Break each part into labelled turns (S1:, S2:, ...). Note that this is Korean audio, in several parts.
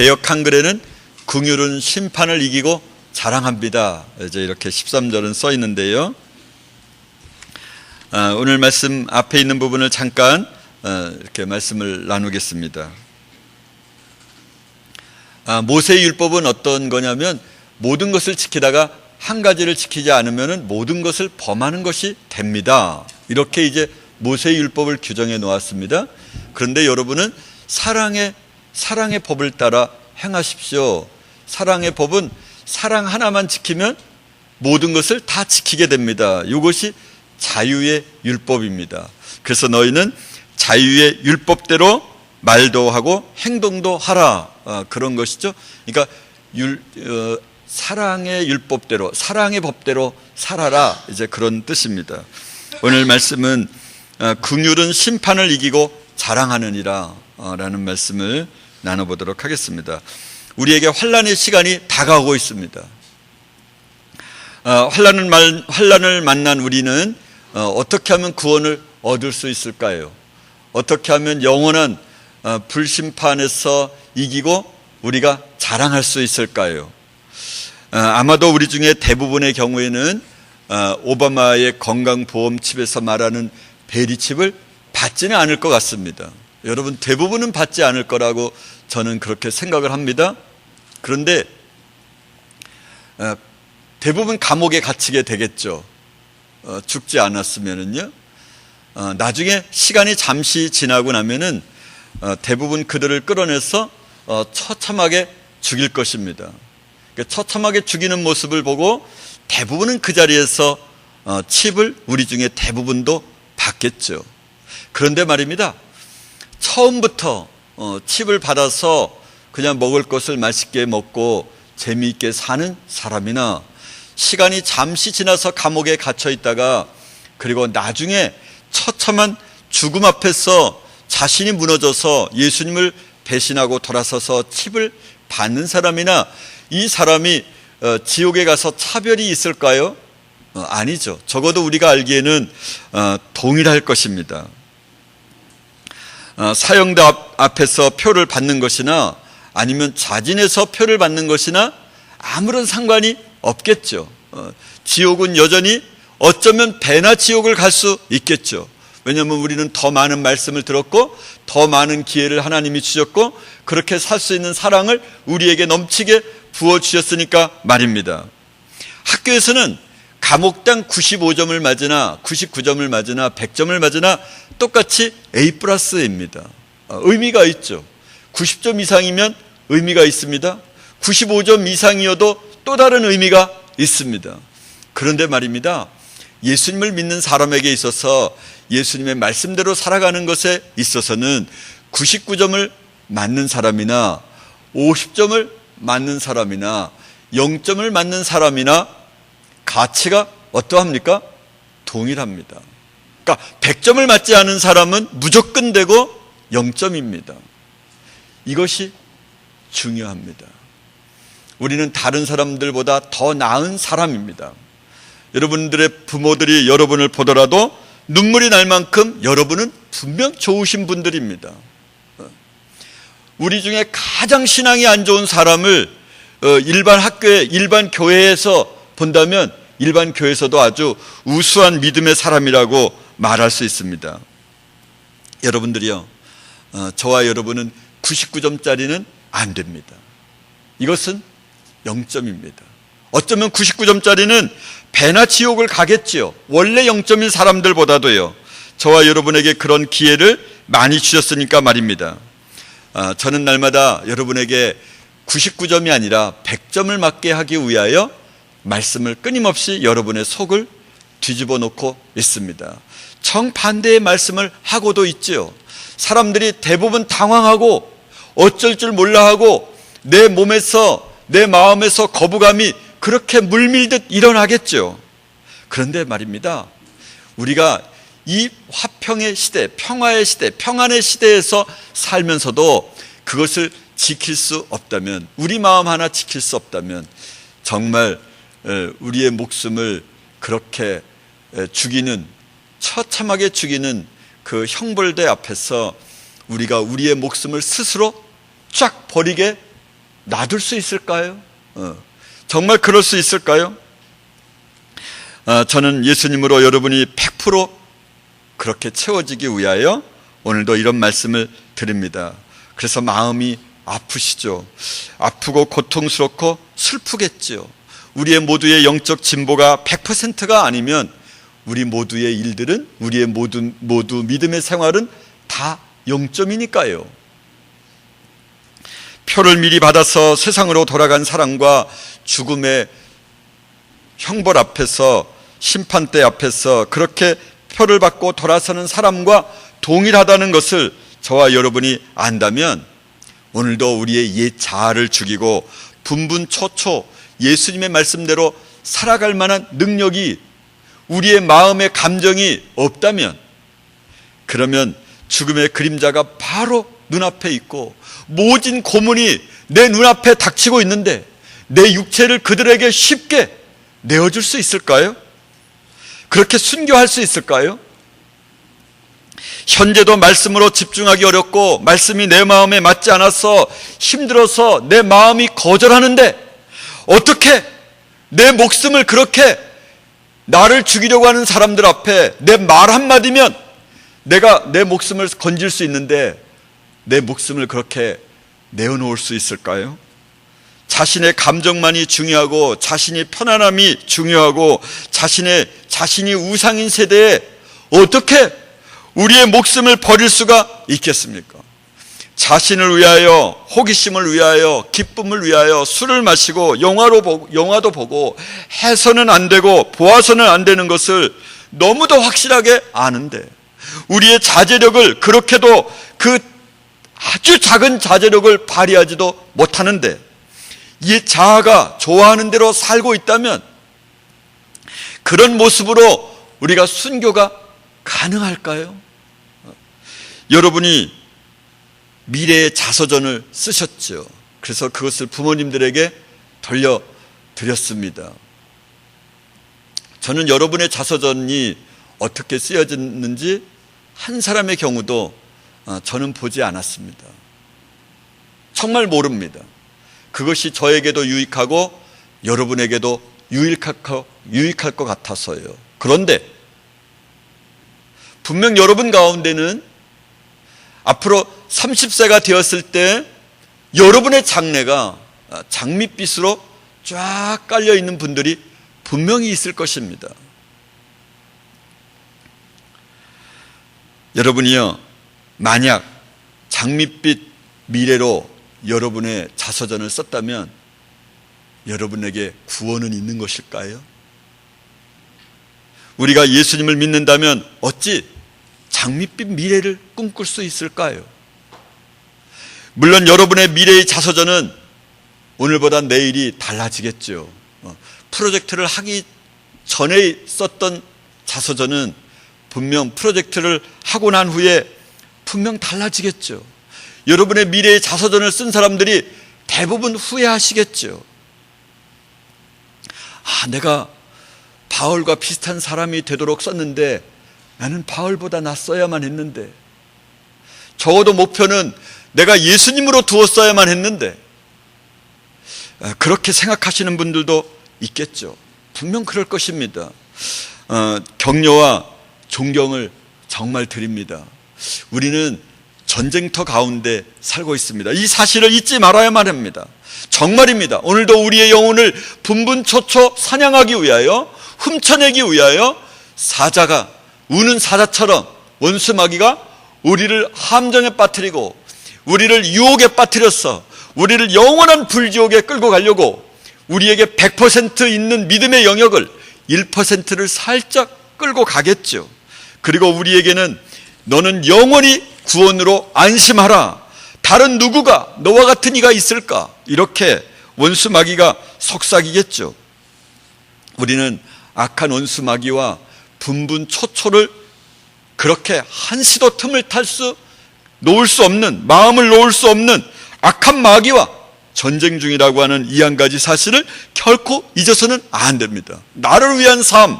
S1: 개역 한글에는 긍휼은 심판을 이기고 자랑합니다. 이제 이렇게 13절은 써 있는데요. 오늘 말씀 앞에 있는 부분을 잠깐 이렇게 말씀을 나누겠습니다. 모세의 율법은 어떤 거냐면 모든 것을 지키다가 한 가지를 지키지 않으면 모든 것을 범하는 것이 됩니다. 이렇게 이제 모세의 율법을 규정해 놓았습니다. 그런데 여러분은 사랑의 법을 따라 행하십시오. 사랑의 법은 사랑 하나만 지키면 모든 것을 다 지키게 됩니다. 이것이 자유의 율법입니다. 그래서 너희는 자유의 율법대로 말도 하고 행동도 하라. 그런 것이죠. 그러니까 사랑의 율법대로, 사랑의 법대로 살아라. 이제 그런 뜻입니다. 오늘 말씀은 긍휼은 심판을 이기고 자랑하느니라 라는 말씀을 나눠보도록 하겠습니다. 우리에게 환난의 시간이 다가오고 있습니다. 환난을 만난 우리는 어떻게 하면 구원을 얻을 수 있을까요? 어떻게 하면 영원한 불심판에서 이기고 우리가 자랑할 수 있을까요? 아마도 우리 중에 대부분의 경우에는 오바마의 건강보험칩에서 말하는 베리칩을 받지는 않을 것 같습니다. 여러분, 대부분은 받지 않을 거라고 저는 그렇게 생각을 합니다. 그런데 대부분 감옥에 갇히게 되겠죠. 죽지 않았으면은요. 나중에 시간이 잠시 지나고 나면은 대부분 그들을 끌어내서 처참하게 죽일 것입니다. 처참하게 죽이는 모습을 보고 대부분은 그 자리에서 칩을 우리 중에 대부분도 받겠죠. 그런데 말입니다, 처음부터 칩을 받아서 그냥 먹을 것을 맛있게 먹고 재미있게 사는 사람이나 시간이 잠시 지나서 감옥에 갇혀 있다가 그리고 나중에 처참한 죽음 앞에서 자신이 무너져서 예수님을 배신하고 돌아서서 칩을 받는 사람이나 이 사람이 지옥에 가서 차별이 있을까요? 아니죠. 적어도 우리가 알기에는 동일할 것입니다. 사형대 앞에서 표를 받는 것이나 아니면 자진해서 표를 받는 것이나 아무런 상관이 없겠죠. 지옥은 여전히 어쩌면 배나 지옥을 갈 수 있겠죠. 왜냐하면 우리는 더 많은 말씀을 들었고 더 많은 기회를 하나님이 주셨고 그렇게 살 수 있는 사랑을 우리에게 넘치게 부어주셨으니까 말입니다. 학교에서는 과목당 95점을 맞으나 99점을 맞으나 100점을 맞으나 똑같이 A+입니다. 의미가 있죠. 90점 이상이면 의미가 있습니다. 95점 이상이어도 또 다른 의미가 있습니다. 그런데 말입니다, 예수님을 믿는 사람에게 있어서 예수님의 말씀대로 살아가는 것에 있어서는 99점을 맞는 사람이나 50점을 맞는 사람이나 0점을 맞는 사람이나 가치가 어떠합니까? 동일합니다. 그러니까 100점을 맞지 않은 사람은 무조건 되고 0점입니다. 이것이 중요합니다. 우리는 다른 사람들보다 더 나은 사람입니다. 여러분들의 부모들이 여러분을 보더라도 눈물이 날 만큼 여러분은 분명 좋으신 분들입니다. 우리 중에 가장 신앙이 안 좋은 사람을 일반 학교에, 일반 교회에서 본다면 일반 교회에서도 아주 우수한 믿음의 사람이라고 말할 수 있습니다. 여러분들이요, 저와 여러분은 99점짜리는 안 됩니다. 이것은 0점입니다. 어쩌면 99점짜리는 배나 지옥을 가겠지요. 원래 0점인 사람들보다도요. 저와 여러분에게 그런 기회를 많이 주셨으니까 말입니다. 저는 날마다 여러분에게 99점이 아니라 100점을 맞게 하기 위하여 말씀을 끊임없이 여러분의 속을 뒤집어 놓고 있습니다. 정반대의 말씀을 하고도 있지요. 사람들이 대부분 당황하고 어쩔 줄 몰라 하고 내 몸에서, 내 마음에서 거부감이 그렇게 물밀듯 일어나겠죠. 그런데 말입니다, 우리가 이 화평의 시대, 평화의 시대, 평안의 시대에서 살면서도 그것을 지킬 수 없다면, 우리 마음 하나 지킬 수 없다면 정말 우리의 목숨을 그렇게 죽이는, 처참하게 죽이는 그 형벌대 앞에서 우리가 우리의 목숨을 스스로 쫙 버리게 놔둘 수 있을까요? 정말 그럴 수 있을까요? 저는 예수님으로 여러분이 100% 그렇게 채워지기 위하여 오늘도 이런 말씀을 드립니다. 그래서 마음이 아프시죠. 아프고 고통스럽고 슬프겠죠. 우리의 모두의 영적 진보가 100%가 아니면 우리 모두의 일들은, 우리의 모두 믿음의 생활은 다 0점이니까요. 표를 미리 받아서 세상으로 돌아간 사람과 죽음의 형벌 앞에서, 심판대 앞에서 그렇게 표를 받고 돌아서는 사람과 동일하다는 것을 저와 여러분이 안다면 오늘도 우리의 옛 자아를 죽이고 분분초초 예수님의 말씀대로 살아갈 만한 능력이, 우리의 마음의 감정이 없다면, 그러면 죽음의 그림자가 바로 눈앞에 있고 모진 고문이 내 눈앞에 닥치고 있는데 내 육체를 그들에게 쉽게 내어줄 수 있을까요? 그렇게 순교할 수 있을까요? 현재도 말씀으로 집중하기 어렵고 말씀이 내 마음에 맞지 않아서 힘들어서 내 마음이 거절하는데 어떻게 내 목숨을 그렇게, 나를 죽이려고 하는 사람들 앞에 내 말 한마디면 내가 내 목숨을 건질 수 있는데 내 목숨을 그렇게 내어놓을 수 있을까요? 자신의 감정만이 중요하고 자신이 편안함이 중요하고 자신이 우상인 세대에 어떻게 우리의 목숨을 버릴 수가 있겠습니까? 자신을 위하여, 호기심을 위하여, 기쁨을 위하여 술을 마시고 영화도 보고 해서는 안 되고 보아서는 안 되는 것을 너무도 확실하게 아는데 우리의 자제력을, 그렇게도 그 아주 작은 자제력을 발휘하지도 못하는데 이 자아가 좋아하는 대로 살고 있다면 그런 모습으로 우리가 순교가 가능할까요? 여러분이 미래의 자서전을 쓰셨죠. 그래서 그것을 부모님들에게 돌려드렸습니다. 저는 여러분의 자서전이 어떻게 쓰여졌는지 한 사람의 경우도 저는 보지 않았습니다. 정말 모릅니다. 그것이 저에게도 유익하고 여러분에게도 유익할 것 같아서요. 그런데 분명 여러분 가운데는 앞으로 30세가 되었을 때 여러분의 장래가 장밋빛으로 쫙 깔려 있는 분들이 분명히 있을 것입니다. 여러분이요, 만약 장밋빛 미래로 여러분의 자서전을 썼다면 여러분에게 구원은 있는 것일까요? 우리가 예수님을 믿는다면 어찌 장밋빛 미래를 꿈꿀 수 있을까요? 물론 여러분의 미래의 자서전은 오늘보다 내일이 달라지겠죠. 프로젝트를 하기 전에 썼던 자서전은 분명 프로젝트를 하고 난 후에 분명 달라지겠죠. 여러분의 미래의 자서전을 쓴 사람들이 대부분 후회하시겠죠. 내가 바울과 비슷한 사람이 되도록 썼는데 나는 바울보다 낫어야만 했는데, 적어도 목표는 내가 예수님으로 두었어야만 했는데, 그렇게 생각하시는 분들도 있겠죠. 분명 그럴 것입니다. 격려와 존경을 정말 드립니다. 우리는 전쟁터 가운데 살고 있습니다. 이 사실을 잊지 말아야만 합니다. 정말입니다. 오늘도 우리의 영혼을 분분초초 사냥하기 위하여, 훔쳐내기 위하여 우는 사자처럼 원수 마귀가 우리를 함정에 빠뜨리고 우리를 유혹에 빠뜨렸어 우리를 영원한 불지옥에 끌고 가려고 우리에게 100% 있는 믿음의 영역을 1%를 살짝 끌고 가겠죠. 그리고 우리에게는 너는 영원히 구원으로 안심하라, 다른 누구가 너와 같은 이가 있을까, 이렇게 원수 마귀가 속삭이겠죠. 우리는 악한 원수 마귀와 분분초초를 그렇게 한시도 틈을 놓을 수 없는, 마음을 놓을 수 없는 악한 마귀와 전쟁 중이라고 하는 이 한 가지 사실을 결코 잊어서는 안 됩니다. 나를 위한 삶,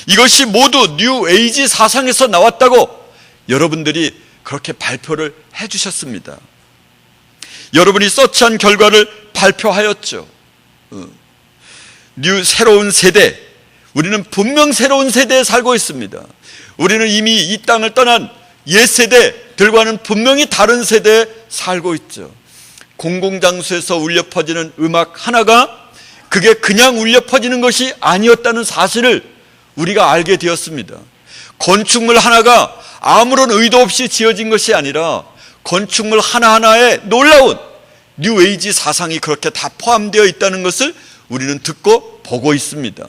S1: 이것이 모두 뉴 에이지 사상에서 나왔다고 여러분들이 그렇게 발표를 해주셨습니다. 여러분이 서치한 결과를 발표하였죠. 새로운 세대, 우리는 분명 새로운 세대에 살고 있습니다. 우리는 이미 이 땅을 떠난 옛 세대들과는 분명히 다른 세대에 살고 있죠. 공공장소에서 울려 퍼지는 음악 하나가 그게 그냥 울려 퍼지는 것이 아니었다는 사실을 우리가 알게 되었습니다. 건축물 하나가 아무런 의도 없이 지어진 것이 아니라 건축물 하나하나에 놀라운 뉴에이지 사상이 그렇게 다 포함되어 있다는 것을 우리는 듣고 보고 있습니다.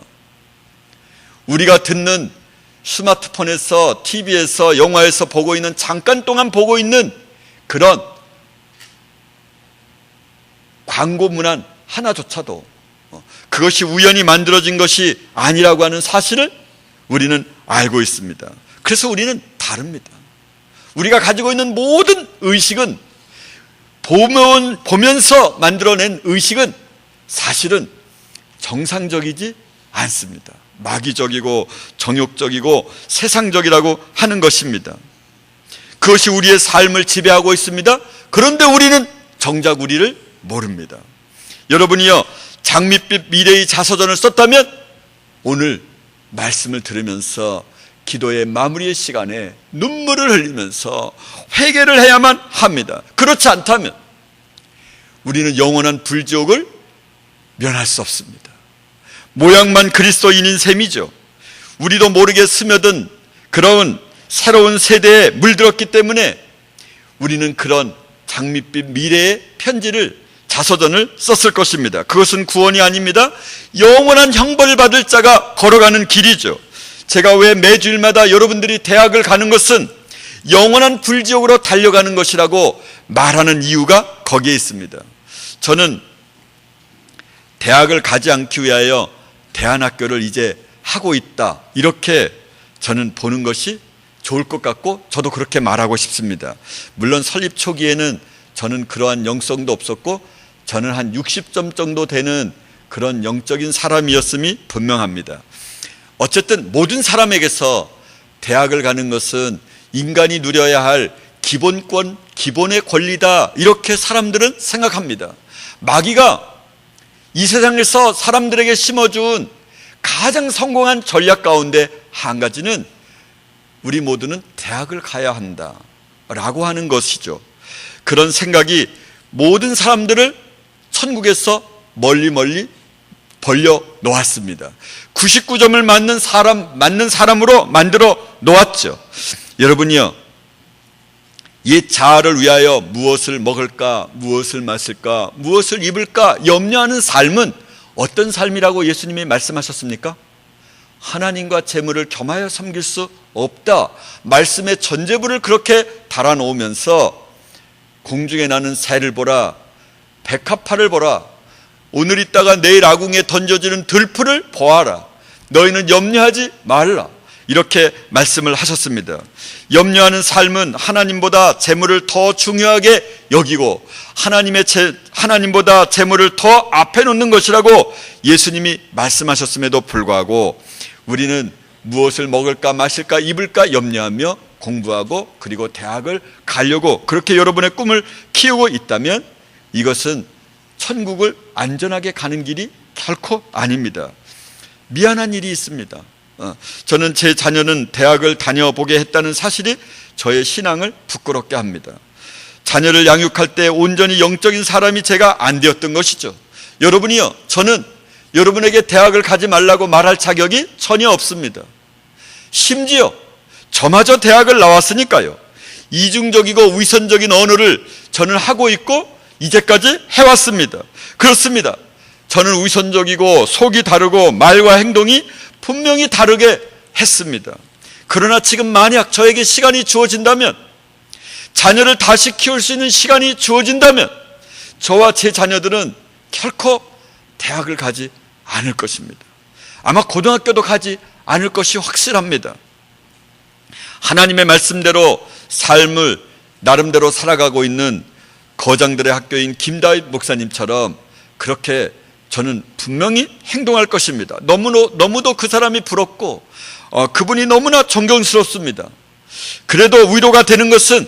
S1: 우리가 듣는 스마트폰에서, TV에서, 영화에서 보고 있는, 잠깐 동안 보고 있는 그런 광고 문안 하나조차도 그것이 우연히 만들어진 것이 아니라고 하는 사실을 우리는 알고 있습니다. 그래서 우리는 다릅니다. 우리가 가지고 있는 모든 의식은 보면서 만들어낸 의식은 사실은 정상적이지 않습니다. 마귀적이고 정욕적이고 세상적이라고 하는 것입니다. 그것이 우리의 삶을 지배하고 있습니다. 그런데 우리는 정작 우리를 모릅니다. 여러분이요, 장밋빛 미래의 자서전을 썼다면 오늘 말씀을 들으면서 기도의 마무리의 시간에 눈물을 흘리면서 회개를 해야만 합니다. 그렇지 않다면 우리는 영원한 불지옥을 면할 수 없습니다. 모양만 그리스도인인 셈이죠. 우리도 모르게 스며든 그런 새로운 세대에 물들었기 때문에 우리는 그런 장밋빛 미래의 편지를, 자서전을 썼을 것입니다. 그것은 구원이 아닙니다. 영원한 형벌을 받을 자가 걸어가는 길이죠. 제가 왜 매주일마다 여러분들이 대학을 가는 것은 영원한 불지옥으로 달려가는 것이라고 말하는 이유가 거기에 있습니다. 저는 대학을 가지 않기 위하여 대안학교를 이제 하고 있다, 이렇게 저는 보는 것이 좋을 것 같고 저도 그렇게 말하고 싶습니다. 물론 설립 초기에는 저는 그러한 영성도 없었고 저는 한 60점 정도 되는 그런 영적인 사람이었음이 분명합니다. 어쨌든 모든 사람에게서 대학을 가는 것은 인간이 누려야 할 기본권, 기본의 권리다, 이렇게 사람들은 생각합니다. 마귀가 이 세상에서 사람들에게 심어준 가장 성공한 전략 가운데 한 가지는 우리 모두는 대학을 가야 한다라고 하는 것이죠. 그런 생각이 모든 사람들을 천국에서 멀리 벌려 놓았습니다. 99점을 맞는 사람으로 만들어 놓았죠. 여러분이요, 옛 자아를 위하여 무엇을 먹을까, 무엇을 마실까, 무엇을 입을까 염려하는 삶은 어떤 삶이라고 예수님이 말씀하셨습니까? 하나님과 재물을 겸하여 섬길 수 없다. 말씀의 전제부를 그렇게 달아놓으면서 공중에 나는 새를 보라, 백합화를 보라, 오늘 있다가 내일 아궁이에 던져지는 들풀을 보아라. 너희는 염려하지 말라, 이렇게 말씀을 하셨습니다. 염려하는 삶은 하나님보다 재물을 더 중요하게 여기고 하나님보다 재물을 더 앞에 놓는 것이라고 예수님이 말씀하셨음에도 불구하고 우리는 무엇을 먹을까, 마실까, 입을까 염려하며 공부하고 그리고 대학을 가려고 그렇게 여러분의 꿈을 키우고 있다면 이것은 천국을 안전하게 가는 길이 결코 아닙니다. 미안한 일이 있습니다. 저는 제 자녀는 대학을 다녀보게 했다는 사실이 저의 신앙을 부끄럽게 합니다. 자녀를 양육할 때 온전히 영적인 사람이 제가 안 되었던 것이죠. 여러분이요, 저는 여러분에게 대학을 가지 말라고 말할 자격이 전혀 없습니다. 심지어 저마저 대학을 나왔으니까요, 이중적이고 위선적인 언어를 저는 하고 있고 이제까지 해왔습니다. 그렇습니다. 저는 위선적이고 속이 다르고 말과 행동이 분명히 다르게 했습니다. 그러나 지금 만약 저에게 시간이 주어진다면, 자녀를 다시 키울 수 있는 시간이 주어진다면 저와 제 자녀들은 결코 대학을 가지 않을 것입니다. 아마 고등학교도 가지 않을 것이 확실합니다. 하나님의 말씀대로 삶을 나름대로 살아가고 있는 거장들의 학교인 김다윗 목사님처럼 그렇게 저는 분명히 행동할 것입니다. 너무도 그 사람이 부럽고 그분이 너무나 존경스럽습니다. 그래도 위로가 되는 것은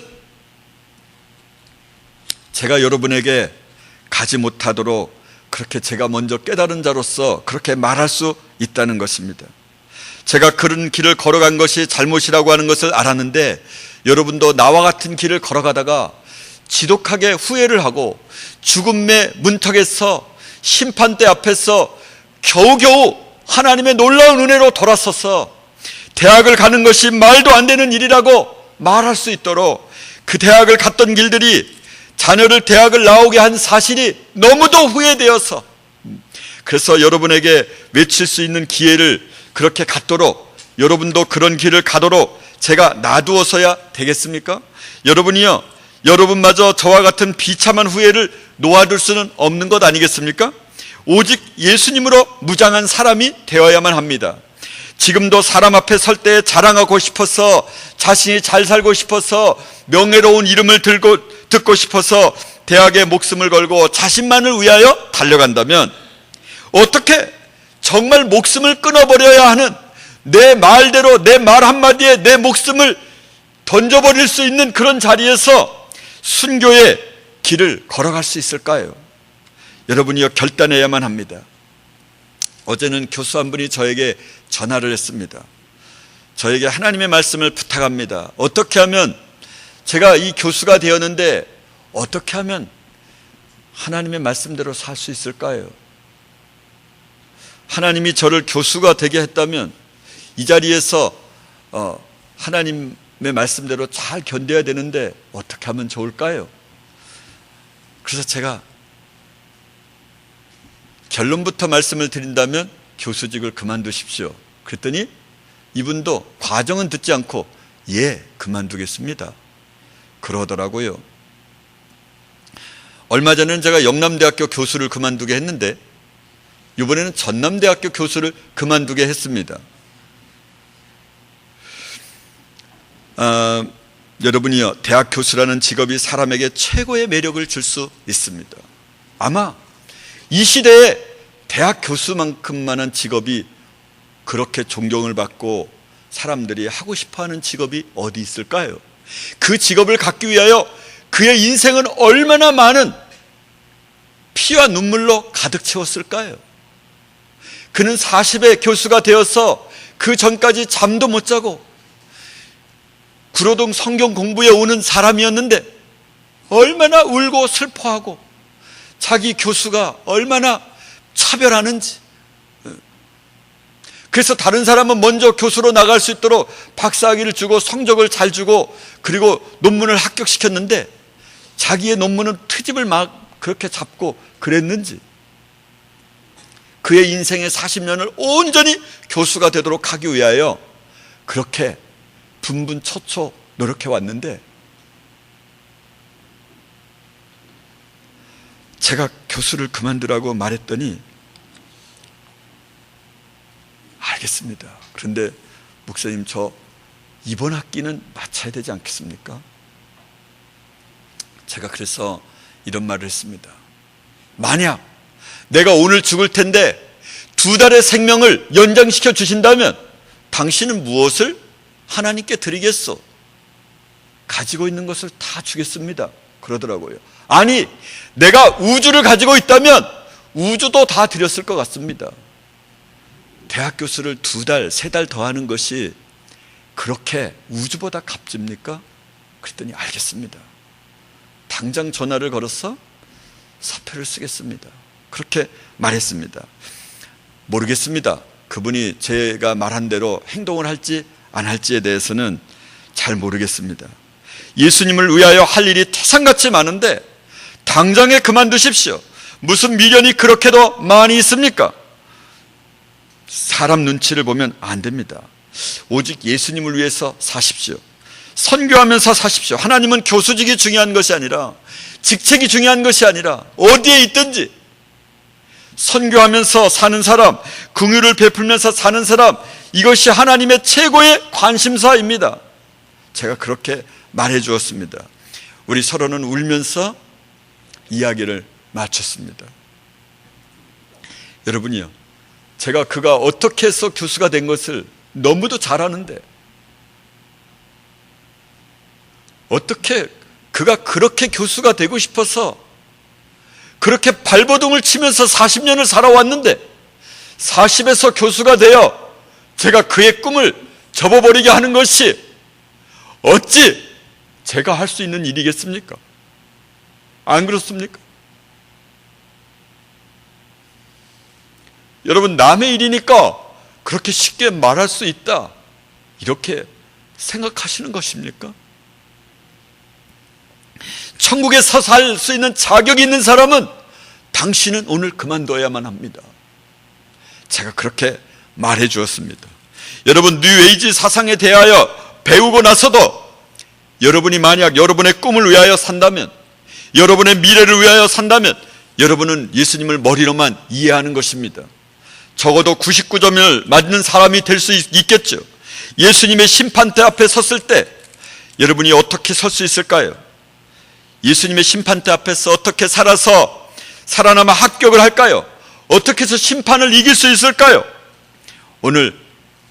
S1: 제가 여러분에게 가지 못하도록 그렇게 제가 먼저 깨달은 자로서 그렇게 말할 수 있다는 것입니다. 제가 그런 길을 걸어간 것이 잘못이라고 하는 것을 알았는데, 여러분도 나와 같은 길을 걸어가다가 지독하게 후회를 하고 죽음의 문턱에서 심판대 앞에서 겨우겨우 하나님의 놀라운 은혜로 돌아서서 대학을 가는 것이 말도 안 되는 일이라고 말할 수 있도록, 그 대학을 갔던 길들이 자녀를 대학을 나오게 한 사실이 너무도 후회되어서, 그래서 여러분에게 외칠 수 있는 기회를 그렇게 갖도록, 여러분도 그런 길을 가도록 제가 놔두어서야 되겠습니까? 여러분이요, 여러분마저 저와 같은 비참한 후회를 놓아둘 수는 없는 것 아니겠습니까? 오직 예수님으로 무장한 사람이 되어야만 합니다. 지금도 사람 앞에 설 때 자랑하고 싶어서, 자신이 잘 살고 싶어서, 명예로운 이름을 듣고 싶어서 대학에 목숨을 걸고 자신만을 위하여 달려간다면, 어떻게 정말 목숨을 끊어버려야 하는, 내 말대로 내 말 한마디에 내 목숨을 던져버릴 수 있는 그런 자리에서 순교의 길을 걸어갈 수 있을까요? 여러분이요, 결단해야만 합니다. 어제는 교수 한 분이 저에게 전화를 했습니다. 저에게 하나님의 말씀을 부탁합니다. 어떻게 하면, 제가 이 교수가 되었는데 어떻게 하면 하나님의 말씀대로 살 수 있을까요? 하나님이 저를 교수가 되게 했다면 이 자리에서 하나님의 말씀대로 잘 견뎌야 되는데 어떻게 하면 좋을까요? 그래서 제가 결론부터 말씀을 드린다면 교수직을 그만두십시오. 그랬더니 이분도 과정은 듣지 않고 예, 그만두겠습니다, 그러더라고요. 얼마 전에는 제가 영남대학교 교수를 그만두게 했는데, 이번에는 전남대학교 교수를 그만두게 했습니다. 여러분이요, 대학 교수라는 직업이 사람에게 최고의 매력을 줄 수 있습니다. 아마 이 시대에 대학 교수만큼만한 직업이, 그렇게 존경을 받고 사람들이 하고 싶어하는 직업이 어디 있을까요? 그 직업을 갖기 위하여 그의 인생은 얼마나 많은 피와 눈물로 가득 채웠을까요? 그는 40에 교수가 되어서 그 전까지 잠도 못 자고 구로동 성경 공부에 오는 사람이었는데, 얼마나 울고 슬퍼하고 자기 교수가 얼마나 차별하는지. 그래서 다른 사람은 먼저 교수로 나갈 수 있도록 박사학위를 주고 성적을 잘 주고 그리고 논문을 합격시켰는데, 자기의 논문은 트집을 막 그렇게 잡고 그랬는지, 그의 인생의 40년을 온전히 교수가 되도록 하기 위하여 그렇게 분분초초 노력해 왔는데, 제가 교수를 그만두라고 말했더니 알겠습니다. 그런데 목사님, 저 이번 학기는 마쳐야 되지 않겠습니까? 제가 그래서 이런 말을 했습니다. 만약 내가 오늘 죽을 텐데 2달의 생명을 연장시켜 주신다면 당신은 무엇을 하나님께 드리겠소? 가지고 있는 것을 다 주겠습니다, 그러더라고요. 아니, 내가 우주를 가지고 있다면 우주도 다 드렸을 것 같습니다. 대학 교수를 2달, 3달 더 하는 것이 그렇게 우주보다 값집니까? 그랬더니 알겠습니다, 당장 전화를 걸어서 사표를 쓰겠습니다, 그렇게 말했습니다. 모르겠습니다. 그분이 제가 말한 대로 행동을 할지 안 할지에 대해서는 잘 모르겠습니다. 예수님을 위하여 할 일이 태산같이 많은데 당장에 그만두십시오. 무슨 미련이 그렇게도 많이 있습니까? 사람 눈치를 보면 안 됩니다. 오직 예수님을 위해서 사십시오. 선교하면서 사십시오. 하나님은 교수직이 중요한 것이 아니라, 직책이 중요한 것이 아니라 어디에 있든지 선교하면서 사는 사람, 긍휼을 베풀면서 사는 사람, 이것이 하나님의 최고의 관심사입니다. 제가 그렇게 말해 주었습니다. 우리 서로는 울면서 이야기를 마쳤습니다. 여러분이요, 제가 그가 어떻게 해서 교수가 된 것을 너무도 잘 아는데, 어떻게 그가 그렇게 교수가 되고 싶어서 그렇게 발버둥을 치면서 40년을 살아왔는데 40에서 교수가 되어 제가 그의 꿈을 접어버리게 하는 것이 어찌 제가 할 수 있는 일이겠습니까? 안 그렇습니까? 여러분, 남의 일이니까 그렇게 쉽게 말할 수 있다, 이렇게 생각하시는 것입니까? 천국에서 살 수 있는 자격이 있는 사람은 당신은 오늘 그만둬야만 합니다. 제가 그렇게 말해 주었습니다. 여러분, 뉴에이지 사상에 대하여 배우고 나서도 여러분이 만약 여러분의 꿈을 위하여 산다면, 여러분의 미래를 위하여 산다면 여러분은 예수님을 머리로만 이해하는 것입니다. 적어도 99점을 맞는 사람이 될 수 있겠죠. 예수님의 심판대 앞에 섰을 때 여러분이 어떻게 설 수 있을까요? 예수님의 심판대 앞에서 어떻게 살아서 살아남아 합격을 할까요? 어떻게 해서 심판을 이길 수 있을까요? 오늘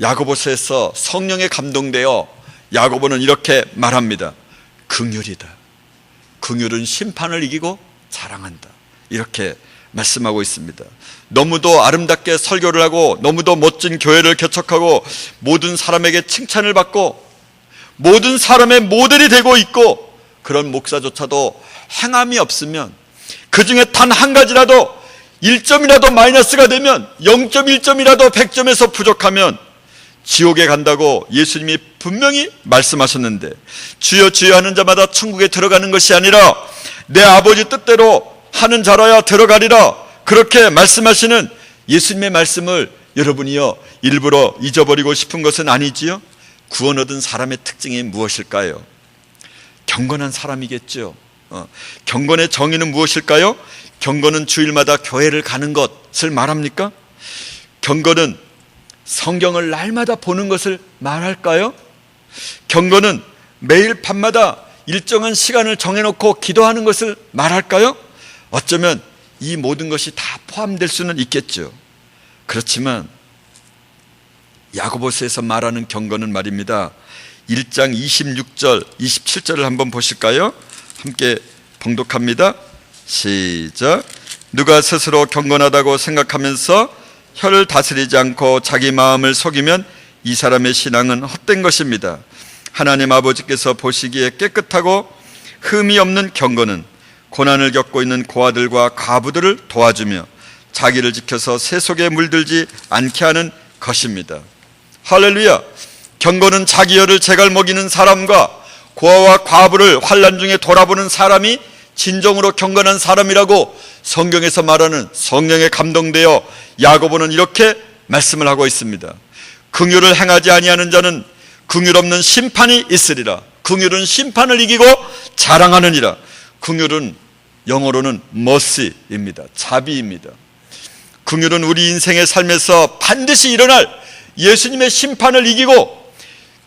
S1: 야고보서에서 성령에 감동되어 야고보는 이렇게 말합니다. 긍휼이다. 긍휼은 심판을 이기고 자랑한다. 이렇게 말씀하고 있습니다. 너무도 아름답게 설교를 하고 너무도 멋진 교회를 개척하고 모든 사람에게 칭찬을 받고 모든 사람의 모델이 되고 있고 그런 목사조차도 행함이 없으면, 그 중에 단 한 가지라도 1점이라도 마이너스가 되면, 0.1점이라도 100점에서 부족하면 지옥에 간다고 예수님이 분명히 말씀하셨는데, 주여 주여 하는 자마다 천국에 들어가는 것이 아니라 내 아버지 뜻대로 하는 자라야 들어가리라, 그렇게 말씀하시는 예수님의 말씀을 여러분이요 일부러 잊어버리고 싶은 것은 아니지요? 구원 얻은 사람의 특징이 무엇일까요? 경건한 사람이겠죠. 경건의 정의는 무엇일까요? 경건은 주일마다 교회를 가는 것을 말합니까? 경건은 성경을 날마다 보는 것을 말할까요? 경건은 매일 밤마다 일정한 시간을 정해놓고 기도하는 것을 말할까요? 어쩌면 이 모든 것이 다 포함될 수는 있겠죠. 그렇지만 야고보서에서 말하는 경건은 말입니다, 1장 26절 27절을 한번 보실까요? 함께 봉독합니다. 시작. 누가 스스로 경건하다고 생각하면서 혀를 다스리지 않고 자기 마음을 속이면 이 사람의 신앙은 헛된 것입니다. 하나님 아버지께서 보시기에 깨끗하고 흠이 없는 경건은 고난을 겪고 있는 고아들과 과부들을 도와주며 자기를 지켜서 새 속에 물들지 않게 하는 것입니다. 할렐루야. 경건은 자기 혀를 제갈 먹이는 사람과 고아와 과부를 환난 중에 돌아보는 사람이 진정으로 경건한 사람이라고 성경에서 말하는 성령에 감동되어 야고보는 이렇게 말씀을 하고 있습니다. 긍휼을 행하지 아니하는 자는 긍휼 없는 심판이 있으리라. 긍휼은 심판을 이기고 자랑하느니라. 긍휼은 영어로는 mercy입니다. 자비입니다. 긍휼은 우리 인생의 삶에서 반드시 일어날 예수님의 심판을 이기고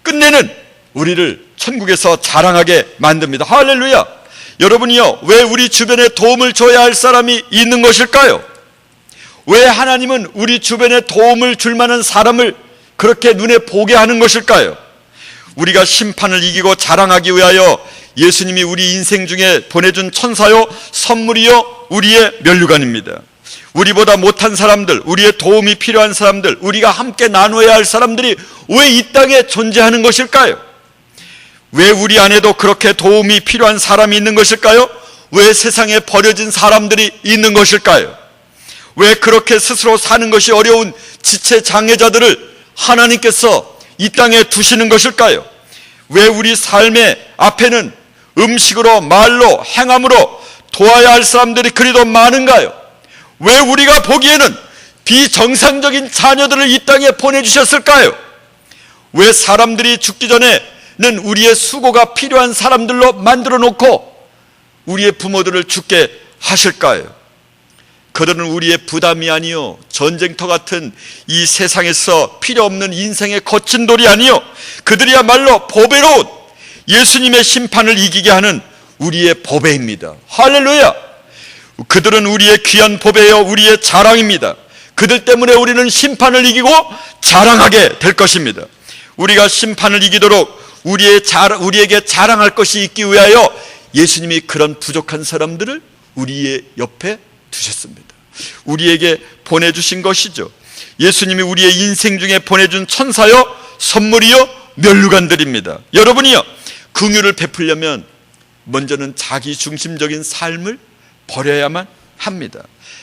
S1: 끝내는 우리를 천국에서 자랑하게 만듭니다. 할렐루야. 여러분이요, 왜 우리 주변에 도움을 줘야 할 사람이 있는 것일까요? 왜 하나님은 우리 주변에 도움을 줄 만한 사람을 그렇게 눈에 보게 하는 것일까요? 우리가 심판을 이기고 자랑하기 위하여 예수님이 우리 인생 중에 보내준 천사요, 선물이요, 우리의 면류관입니다. 우리보다 못한 사람들, 우리의 도움이 필요한 사람들, 우리가 함께 나눠야 할 사람들이 왜 이 땅에 존재하는 것일까요? 왜 우리 안에도 그렇게 도움이 필요한 사람이 있는 것일까요? 왜 세상에 버려진 사람들이 있는 것일까요? 왜 그렇게 스스로 사는 것이 어려운 지체 장애자들을 하나님께서 이 땅에 두시는 것일까요? 왜 우리 삶의 앞에는 음식으로, 말로, 행함으로 도와야 할 사람들이 그리도 많은가요? 왜 우리가 보기에는 비정상적인 자녀들을 이 땅에 보내주셨을까요? 왜 사람들이 죽기 전에는 우리의 수고가 필요한 사람들로 만들어 놓고 우리의 부모들을 죽게 하실까요? 그들은 우리의 부담이 아니요, 전쟁터 같은 이 세상에서 필요 없는 인생의 거친 돌이 아니요, 그들이야말로 보배로운 예수님의 심판을 이기게 하는 우리의 보배입니다. 할렐루야. 그들은 우리의 귀한 보배요, 우리의 자랑입니다. 그들 때문에 우리는 심판을 이기고 자랑하게 될 것입니다. 우리가 심판을 이기도록 우리에게 자랑할 것이 있기 위하여 예수님이 그런 부족한 사람들을 우리의 옆에 두셨습니다. 우리에게 보내주신 것이죠. 예수님이 우리의 인생 중에 보내준 천사요, 선물이요, 면류관들입니다. 여러분이요, 긍휼을 베풀려면 먼저는 자기 중심적인 삶을 버려야만 합니다.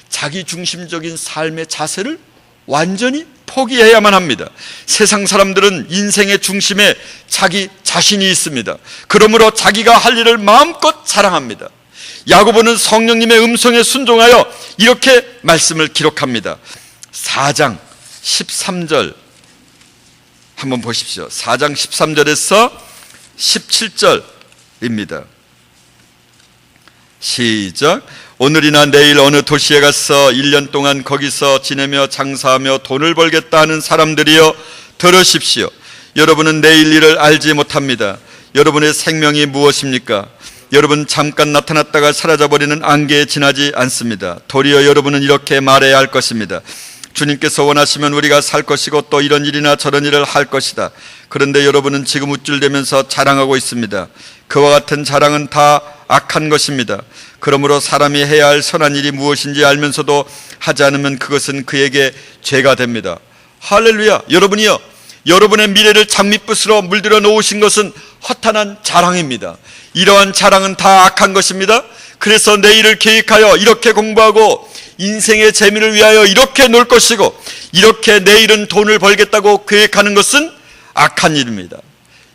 S1: 자기 중심적인 삶의 자세를 완전히 포기해야만 합니다. 세상 사람들은 인생의 중심에 자기 자신이 있습니다. 그러므로 자기가 할 일을 마음껏 자랑합니다. 야고보는 성령님의 음성에 순종하여 이렇게 말씀을 기록합니다. 4장 13절 한번 보십시오. 4장 13절에서 17절입니다. 시작. 오늘이나 내일 어느 도시에 가서 1년 동안 거기서 지내며 장사하며 돈을 벌겠다 하는 사람들이여 들으십시오. 여러분은 내일 일을 알지 못합니다. 여러분의 생명이 무엇입니까? 여러분 잠깐 나타났다가 사라져버리는 안개에 지나지 않습니다. 도리어 여러분은 이렇게 말해야 할 것입니다. 주님께서 원하시면 우리가 살 것이고 또 이런 일이나 저런 일을 할 것이다. 그런데 여러분은 지금 우쭐대면서 자랑하고 있습니다. 그와 같은 자랑은 다 악한 것입니다. 그러므로 사람이 해야 할 선한 일이 무엇인지 알면서도 하지 않으면 그것은 그에게 죄가 됩니다. 할렐루야. 여러분이요, 여러분의 미래를 장밋빛으로 물들여 놓으신 것은 허탄한 자랑입니다. 이러한 자랑은 다 악한 것입니다. 그래서 내일을 계획하여 이렇게 공부하고 인생의 재미를 위하여 이렇게 놀 것이고 이렇게 내일은 돈을 벌겠다고 계획하는 것은 악한 일입니다.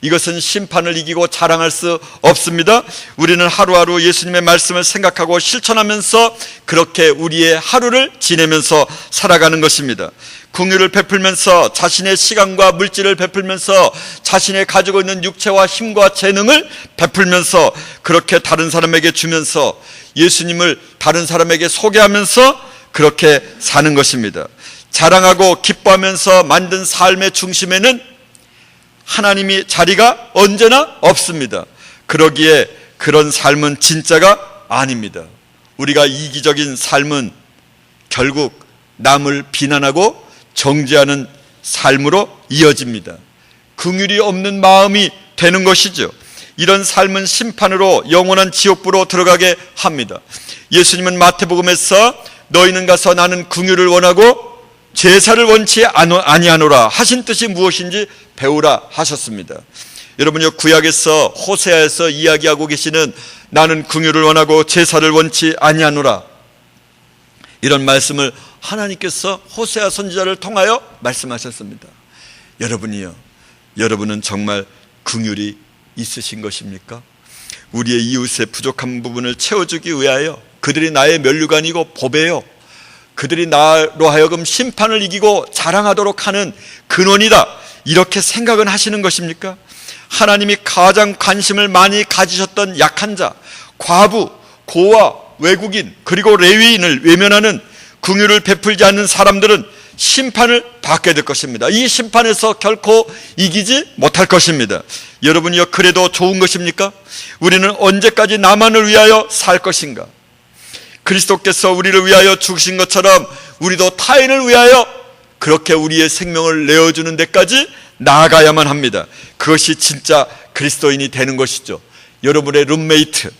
S1: 이것은 심판을 이기고 자랑할 수 없습니다. 우리는 하루하루 예수님의 말씀을 생각하고 실천하면서 그렇게 우리의 하루를 지내면서 살아가는 것입니다. 긍휼을 베풀면서 자신의 시간과 물질을 베풀면서 자신의 가지고 있는 육체와 힘과 재능을 베풀면서 그렇게 다른 사람에게 주면서 예수님을 다른 사람에게 소개하면서 그렇게 사는 것입니다. 자랑하고 기뻐하면서 만든 삶의 중심에는 하나님이 자리가 언제나 없습니다. 그러기에 그런 삶은 진짜가 아닙니다. 우리가 이기적인 삶은 결국 남을 비난하고 정죄하는 삶으로 이어집니다. 긍휼이 없는 마음이 되는 것이죠. 이런 삶은 심판으로 영원한 지옥불로 들어가게 합니다. 예수님은 마태복음에서 너희는 가서 나는 긍휼을 원하고 제사를 원치 아니하노라 하신 뜻이 무엇인지 배우라 하셨습니다. 여러분요, 구약에서 호세아에서 이야기하고 계시는 나는 긍휼을 원하고 제사를 원치 아니하노라, 이런 말씀을 하나님께서 호세아 선지자를 통하여 말씀하셨습니다. 여러분이요, 여러분은 정말 긍휼이 있으신 것입니까? 우리의 이웃의 부족한 부분을 채워주기 위하여 그들이 나의 면류관이고 보배요, 그들이 나로 하여금 심판을 이기고 자랑하도록 하는 근원이다, 이렇게 생각은 하시는 것입니까? 하나님이 가장 관심을 많이 가지셨던 약한 자, 과부, 고아, 외국인, 그리고 레위인을 외면하는 긍휼을 베풀지 않는 사람들은 심판을 받게 될 것입니다. 이 심판에서 결코 이기지 못할 것입니다. 여러분이요, 그래도 좋은 것입니까? 우리는 언제까지 나만을 위하여 살 것인가? 그리스도께서 우리를 위하여 죽으신 것처럼 우리도 타인을 위하여 그렇게 우리의 생명을 내어주는 데까지 나아가야만 합니다. 그것이 진짜 그리스도인이 되는 것이죠. 여러분의 룸메이트,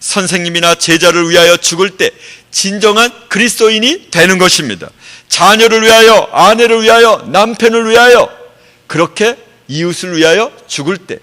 S1: 선생님이나 제자를 위하여 죽을 때 진정한 그리스도인이 되는 것입니다. 자녀를 위하여, 아내를 위하여, 남편을 위하여, 그렇게 이웃을 위하여 죽을 때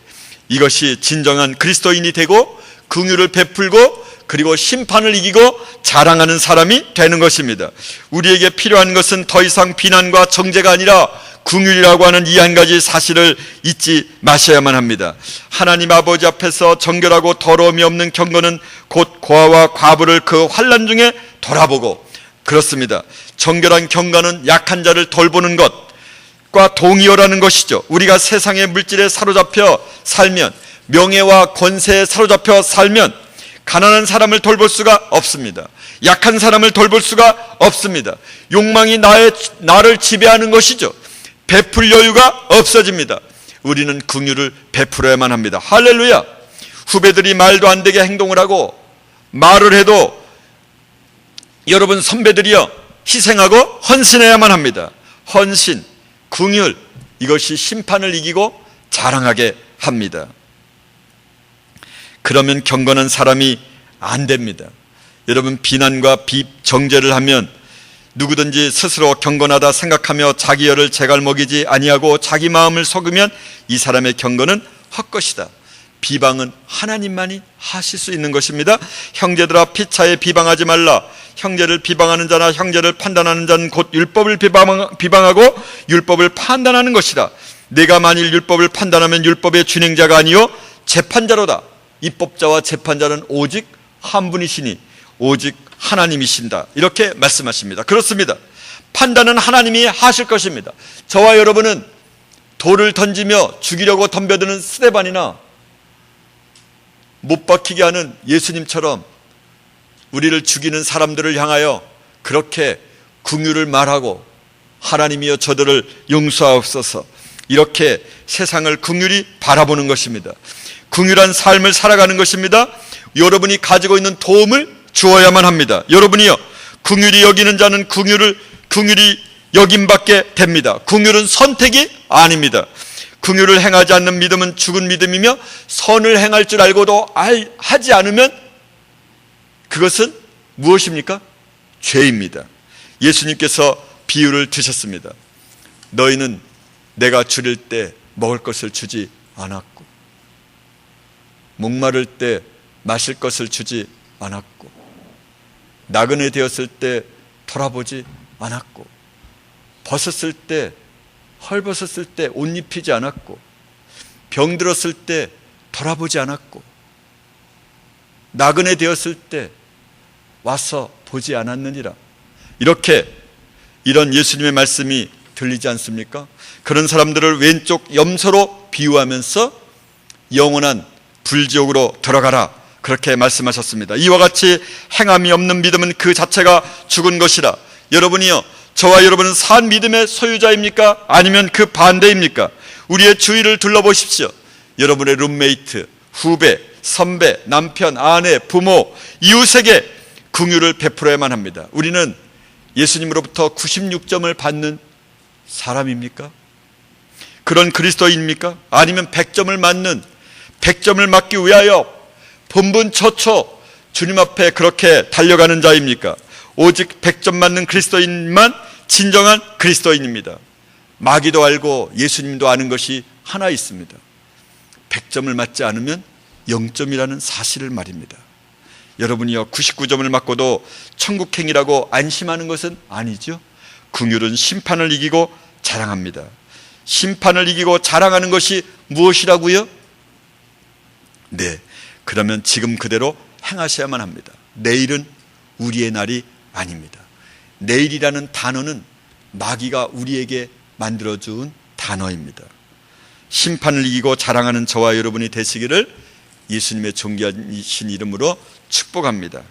S1: 이것이 진정한 그리스도인이 되고 긍휼을 베풀고 그리고 심판을 이기고 자랑하는 사람이 되는 것입니다. 우리에게 필요한 것은 더 이상 비난과 정죄가 아니라 긍휼이라고 하는 이 한 가지 사실을 잊지 마셔야만 합니다. 하나님 아버지 앞에서 정결하고 더러움이 없는 경건은 곧 고아와 과부를 그 환난 중에 돌아보고, 그렇습니다. 정결한 경건은 약한 자를 돌보는 것과 동의어라는 것이죠. 우리가 세상의 물질에 사로잡혀 살면, 명예와 권세에 사로잡혀 살면 가난한 사람을 돌볼 수가 없습니다. 약한 사람을 돌볼 수가 없습니다. 욕망이 나를 지배하는 것이죠. 베풀 여유가 없어집니다. 우리는 긍휼을 베풀어야만 합니다. 할렐루야. 후배들이 말도 안 되게 행동을 하고 말을 해도 여러분 선배들이요, 희생하고 헌신해야만 합니다. 헌신, 긍휼, 이것이 심판을 이기고 자랑하게 합니다. 그러면 경건한 사람이 안 됩니다. 여러분, 비난과 정죄를 하면 누구든지 스스로 경건하다 생각하며 자기 열을 제갈먹이지 아니하고 자기 마음을 속이면 이 사람의 경건은 헛것이다. 비방은 하나님만이 하실 수 있는 것입니다. 형제들아, 피차에 비방하지 말라. 형제를 비방하는 자나 형제를 판단하는 자는 곧 율법을 비방하고 율법을 판단하는 것이다. 내가 만일 율법을 판단하면 율법의 준행자가 아니요 재판자로다. 입법자와 재판자는 오직 한 분이시니 오직 하나님이신다. 이렇게 말씀하십니다. 그렇습니다. 판단은 하나님이 하실 것입니다. 저와 여러분은 돌을 던지며 죽이려고 덤벼드는 스데반이나 못 박히게 하는 예수님처럼 우리를 죽이는 사람들을 향하여 그렇게 긍휼을 말하고 하나님이여 저들을 용서하옵소서, 이렇게 세상을 긍휼히 바라보는 것입니다. 긍휼한 삶을 살아가는 것입니다. 여러분이 가지고 있는 도움을 주어야만 합니다. 여러분이요, 긍휼히 여기는 자는 긍휼히 여김받게 됩니다. 긍휼은 선택이 아닙니다. 긍휼을 행하지 않는 믿음은 죽은 믿음이며 선을 행할 줄 알고도 하지 않으면 그것은 무엇입니까? 죄입니다. 예수님께서 비유를 드셨습니다. 너희는 내가 줄일 때 먹을 것을 주지 않았고 목마를 때 마실 것을 주지 않았고 나그네 되었을 때 돌아보지 않았고 벗었을 때 헐벗었을 때 옷 입히지 않았고 병들었을 때 돌아보지 않았고 나그네 되었을 때 와서 보지 않았느니라. 이런 예수님의 말씀이 들리지 않습니까? 그런 사람들을 왼쪽 염소로 비유하면서 영원한 불지옥으로 들어가라, 그렇게 말씀하셨습니다. 이와 같이 행함이 없는 믿음은 그 자체가 죽은 것이라. 여러분이요, 저와 여러분은 산 믿음의 소유자입니까? 아니면 그 반대입니까? 우리의 주위를 둘러보십시오. 여러분의 룸메이트, 후배, 선배, 남편, 아내, 부모, 이웃에게 긍휼을 베풀어야만 합니다. 우리는 예수님으로부터 96점을 받는 사람입니까? 그런 그리스도인입니까? 아니면 100점을 맞기 위하여 분분처초 주님 앞에 그렇게 달려가는 자입니까? 오직 100점 맞는 그리스도인만 진정한 그리스도인입니다. 마귀도 알고 예수님도 아는 것이 하나 있습니다. 100점을 맞지 않으면 0점이라는 사실을 말입니다. 여러분이요, 99점을 맞고도 천국행이라고 안심하는 것은 아니죠. 긍휼은 심판을 이기고 자랑합니다. 심판을 이기고 자랑하는 것이 무엇이라고요? 네, 그러면 지금 그대로 행하셔야만 합니다. 내일은 우리의 날이 아닙니다. 내일이라는 단어는 마귀가 우리에게 만들어준 단어입니다. 심판을 이기고 자랑하는 저와 여러분이 되시기를 예수님의 존귀하신 이름으로 축복합니다.